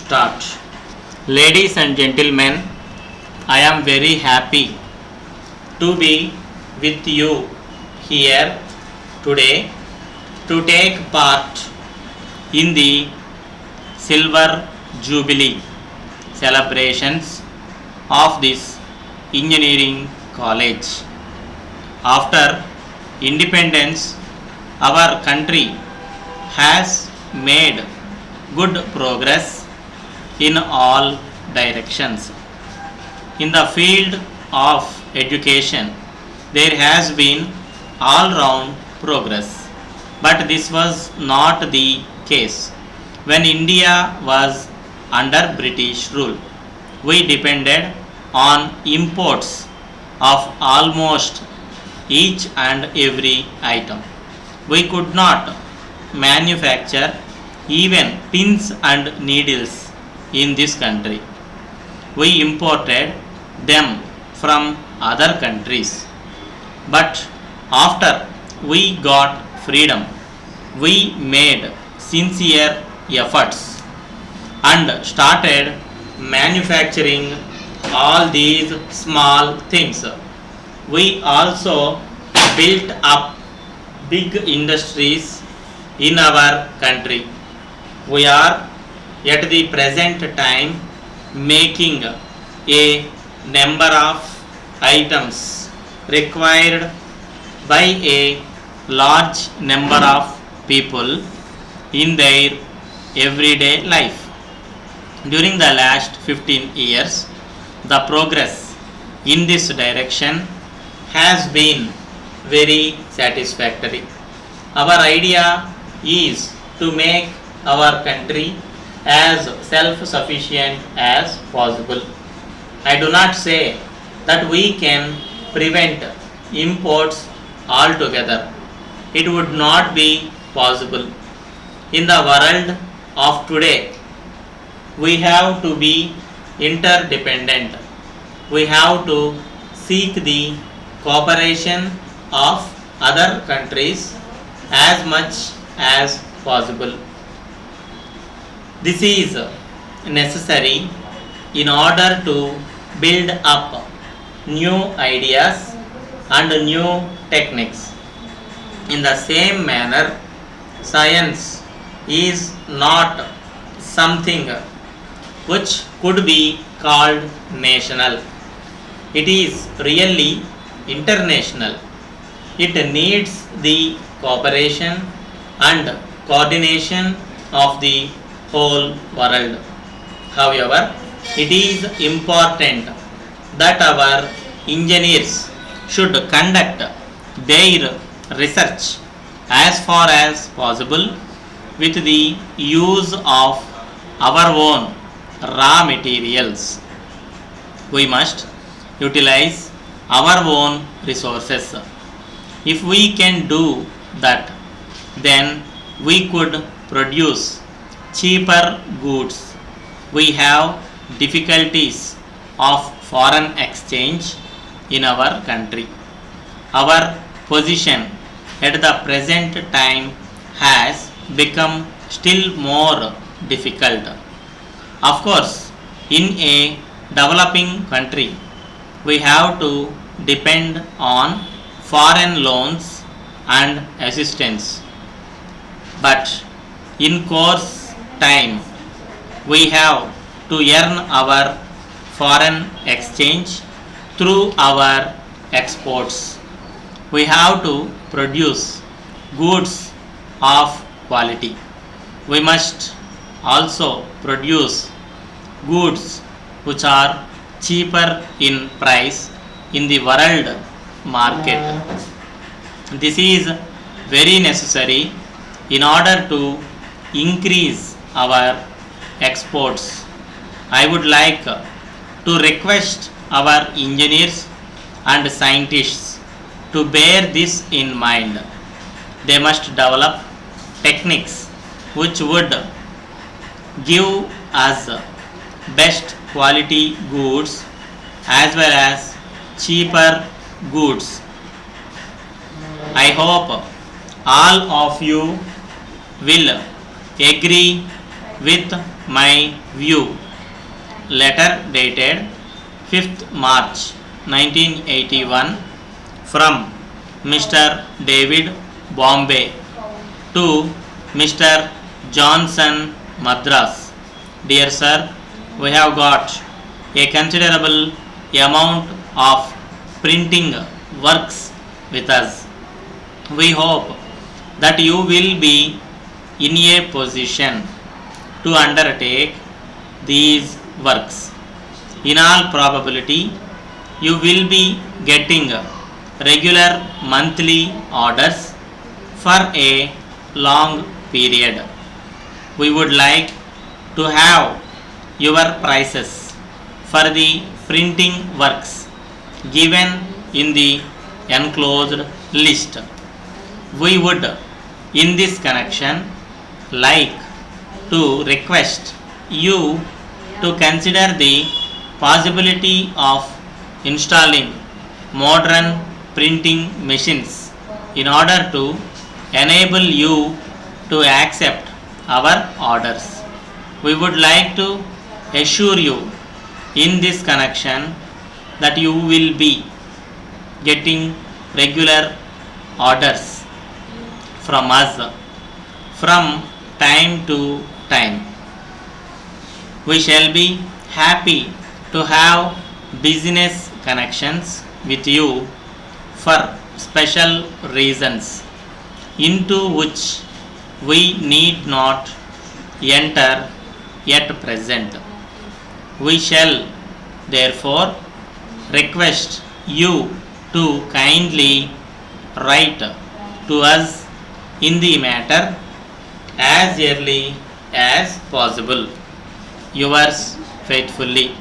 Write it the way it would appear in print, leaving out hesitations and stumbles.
start. Ladies and gentlemen, I am very happy to be with you here today to take part in the Silver Jubilee celebrations of this engineering college. After independence, our country has made good progress in all directions. In the field of education, there has been all round progress, but this was not the case when India was under British rule. We depended on imports of almost each and every item. We could not manufacture even pins and needles in this country. We imported them from other countries. But after we got freedom, we made sincere efforts and started manufacturing all these small things. We also built up big industries in our country. We are at the present time making a number of items required by a large number of people in their everyday life. During the last 15 years, the progress in this direction has been very satisfactory. Our idea is to make our country as self-sufficient as possible. I do not say that we can prevent imports altogether. It would not be possible. In the world of today, we have to be interdependent. We have to seek the cooperation of other countries as much as possible. This is necessary in order to build up new ideas and new techniques. In the same manner, science is not something which could be called national. It is really international. It needs the cooperation and coordination of the whole world. However, it is important that our engineers should conduct their research as far as possible with the use of our own raw materials. We must utilize our own resources. If we can do that, then we could produce cheaper goods. We have difficulties of foreign exchange in our country. Our position at the present time has become still more difficult. Of course, in a developing country, we have to depend on foreign loans and assistance. But in course time, we have to earn our foreign exchange through our exports. We have to produce goods of quality. We must also produce goods which are cheaper in price in the world market. This is very necessary in order to increase our exports. I would like to request our engineers and scientists to bear this in mind. They must develop techniques which would give us best quality goods as well as cheaper goods. I hope all of you will agree with my view. Letter dated 5th March 1981 from Mr. David Bombay to Mr. Johnson Madras. Dear sir, we have got a considerable amount of printing works with us. We hope that you will be in a position to undertake these works. In all probability, you will be getting regular monthly orders for a long period. We would like to have your prices for the printing works given in the enclosed list. We would, in this connection, like to request you to consider the possibility of installing modern printing machines in order to enable you to accept our orders. We would like to assure you in this connection that you will be getting regular orders from us from time to time. We shall be happy to have business connections with you for special reasons into which we need not enter at present. We shall therefore request you to kindly write to us in the matter as early as possible. Yours faithfully.